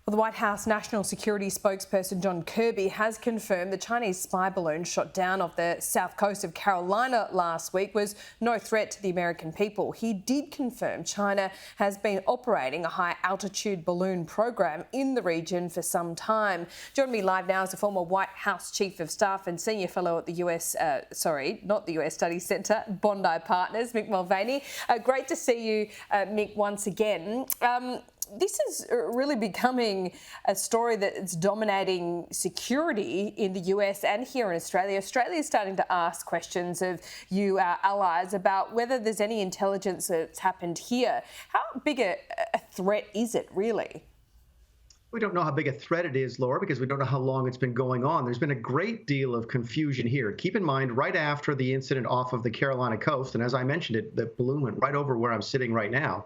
Well, the White House National Security spokesperson John Kirby has confirmed the Chinese spy balloon shot down off the south coast of Carolina last week was no threat to the American people. He did confirm China has been operating a high-altitude balloon program in the region for some time. Joining me live now is the former White House Chief of Staff and Senior Fellow at the not the US Studies Centre, Bondi Partners, Mick Mulvaney. Great to see you, Mick, once again. This is really becoming a story that's dominating security in the US and here in Australia. Australia is starting to ask questions of you, our allies, about whether there's any intelligence that's happened here. How big a threat is it, really? We don't know how big a threat it is, Laura, because we don't know how long it's been going on. There's been a great deal of confusion here. Keep in mind, right after the incident off of the Carolina coast, and as I mentioned it, the balloon went right over where I'm sitting right now.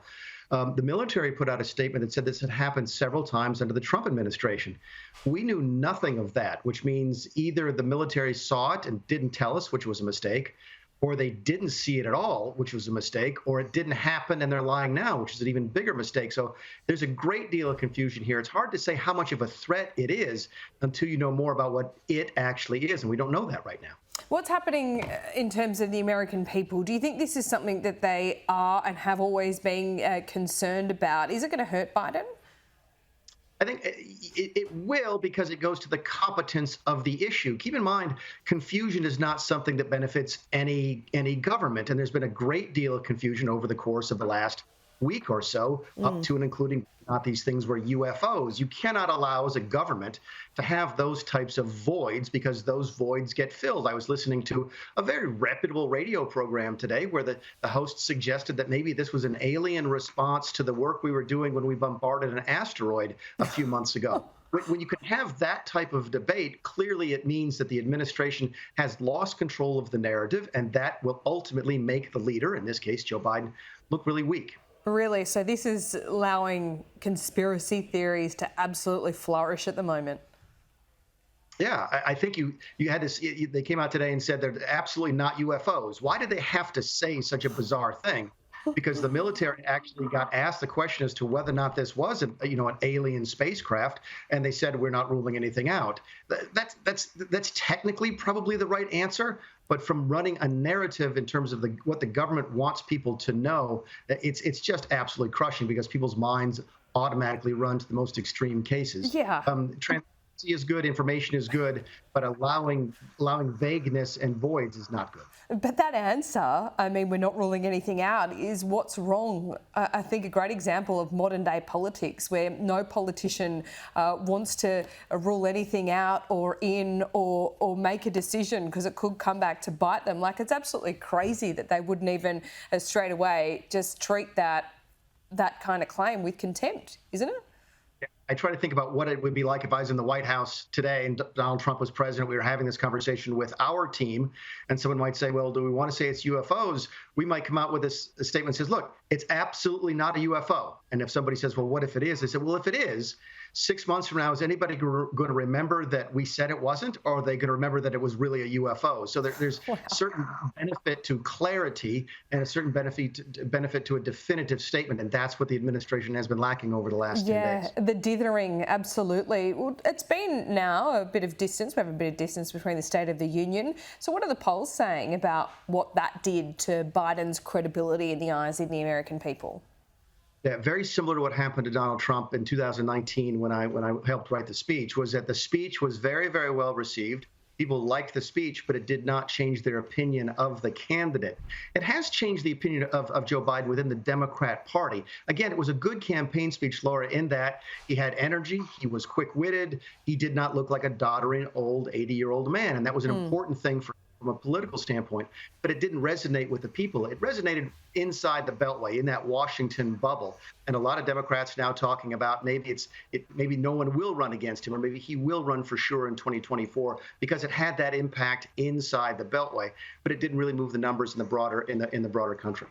The military put out a statement that said this had happened several times under the Trump administration. We knew nothing of that, which means either the military saw it and didn't tell us, which was a mistake, or they didn't see it at all, which was a mistake, or it didn't happen and they're lying now, which is an even bigger mistake. So there's a great deal of confusion here. It's hard to say how much of a threat it is until you know more about what it actually is, and we don't know that right now. What's happening in terms of the American people? Do you think this is something that they are and have always been concerned about? Is it going to hurt Biden? I think it will, because it goes to the competence of the issue. Keep in mind, confusion is not something that benefits any government, and there's been a great deal of confusion over the course of the last week or so, up to and including not these things were UFOs. You cannot allow as a government to have those types of voids, because those voids get filled. I was listening to a very reputable radio program today where the host suggested that maybe this was an alien response to the work we were doing when we bombarded an asteroid a few months ago. When you can have that type of debate, clearly it means that the administration has lost control of the narrative, and that will ultimately make the leader, in this case Joe Biden, look really weak. Really? So this is allowing conspiracy theories to absolutely flourish at the moment? Yeah, I think you had this. They came out today and said they're absolutely not UFOs. Why did they have to say such a bizarre thing? Because the military actually got asked the question as to whether or not this was an alien spacecraft, and they said we're not ruling anything out. That's technically probably the right answer, but from running a narrative in terms of what the government wants people to know, it's just absolutely crushing, because people's minds automatically run to the most extreme cases. Yeah. Transparency is good, information is good, but allowing vagueness and voids is not good. But that answer, I mean, we're not ruling anything out, is what's wrong. I think a great example of modern day politics, where no politician wants to rule anything out or in or make a decision because it could come back to bite them. Like, it's absolutely crazy that they wouldn't even straight away just treat that kind of claim with contempt, isn't it? I try to think about what it would be like if I was in the White House today and Donald Trump was president. We were having this conversation with our team, and someone might say, well, do we want to say it's UFOs? We might come out with a statement that says, look, it's absolutely not a UFO. And if somebody says, well, what if it is? They said, well, if it is, 6 months from now, is anybody going to remember that we said it wasn't, or are they going to remember that it was really a UFO? So there's certain benefit to clarity and a certain benefit to a definitive statement, and that's what the administration has been lacking over the last 10 days. Yeah, the dithering, absolutely. Well, it's been now a bit of distance. We have a bit of distance between the State of the Union. So what are the polls saying about what that did to Biden's credibility in the eyes of the American people? Yeah, very similar to what happened to Donald Trump in 2019 when I helped write the speech, was that the speech was very, very well received. People liked the speech, but it did not change their opinion of the candidate. It has changed the opinion of Joe Biden within the Democrat Party. Again, it was a good campaign speech, Laura, in that he had energy, he was quick-witted, he did not look like a doddering old 80-year-old man, and that was an important thing from a political standpoint, but it didn't resonate with the people. It resonated inside the Beltway, in that Washington bubble. And a lot of Democrats now talking about maybe no one will run against him, or maybe he will run for sure in 2024, because it had that impact inside the Beltway, but it didn't really move the numbers in the broader country.